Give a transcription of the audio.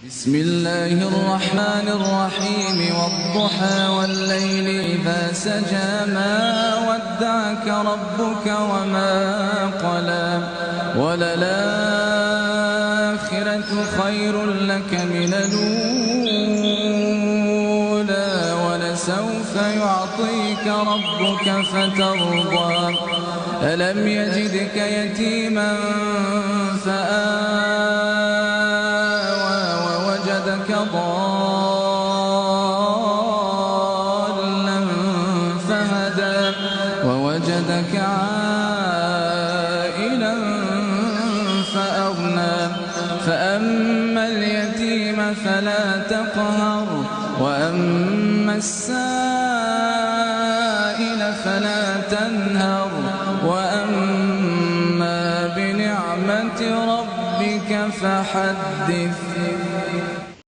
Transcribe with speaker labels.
Speaker 1: بسم الله الرحمن الرحيم والضحى والليل إذا سجى ما ودعك ربك وما قلى وللآخرة خير لك من الأولى ولسوف يعطيك ربك فترضى ألم يجدك يتيما ووجدك ضالا فهدى ووجدك عائلا فأغنى فأما اليتيم فلا تقهر وأما السائل فلا تنهر وأما بنعمة ربك فحدث